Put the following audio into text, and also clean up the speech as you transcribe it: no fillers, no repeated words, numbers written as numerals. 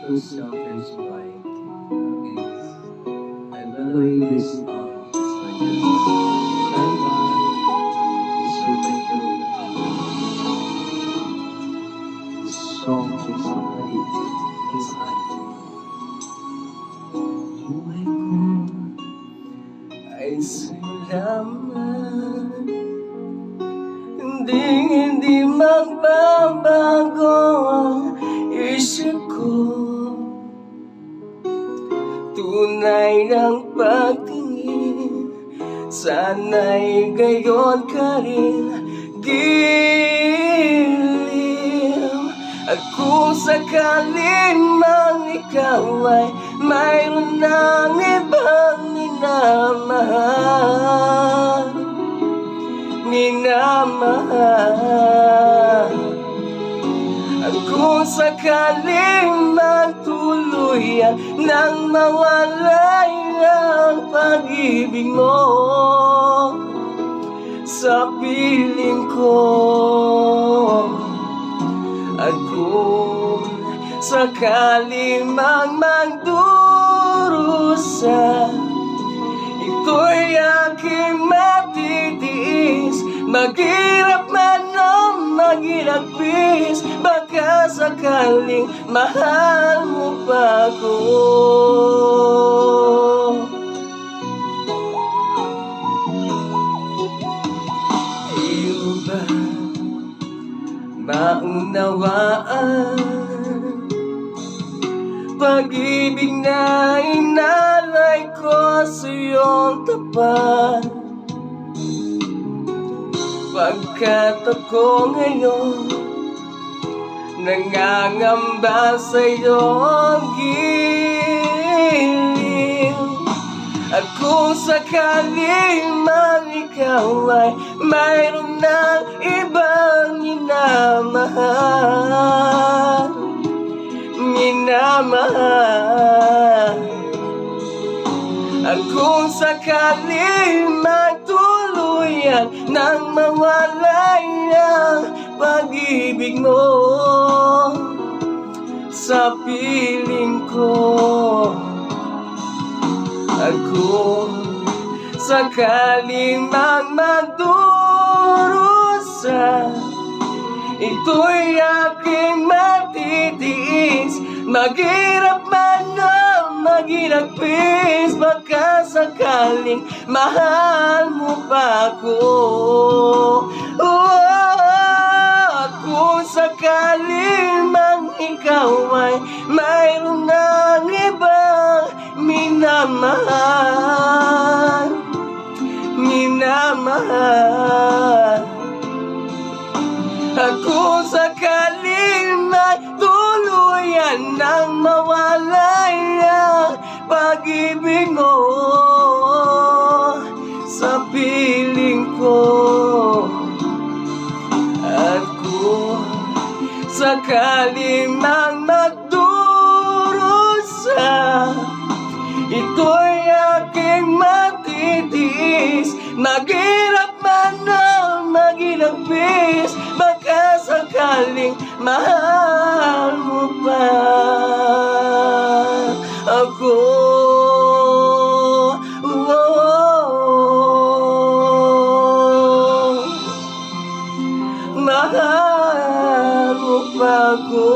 to selfish like is I believe this song is like this. Stand by, so thank you. This song is already inside. Buhay ko ay salamat. Hindi magbabago ang isip ko. Tunay ng pagtingin, sana'y gayon ka rin dilim. At kung sakaling mang ikaw ay mayroon ng ibang minamahal, at kung sakaling magtuluyan nang mawalay ang pag-ibig mo sa piling ko, at kung sakaling magdurusa, ito'y aking matitiis. Maghirap man o maghilagpis, baka sakaling mahal mo pa ko. Di mo ba maunawaan pag-ibig na inalay ko sa iyong tapat? Pagkat ako ngayon nangangamba sa iyong giliw, at kung sakaling man ikaw ay mayroon ng ibang minamahal, at kung sakaling magtuluyan nang mawalay ang pag-ibig mo sa piling ko, at kung sakaling magdurusa, ito'y aking matitiis. Maghirap man o maghilagpis, baka sakaling mahal mo pa ako. At kung sakaling mang ikaw ay mayroon ng ibang minamahal, at kung sakaling magtuluyan nang mawalay ang pag-ibig mo sa piling ko, at kung sakaling mang magdurusa, ito'y aking matitiis. Maghirap man o maghilagpis, baka sakaling mahal mo pa ako. Mahal mo pa ako.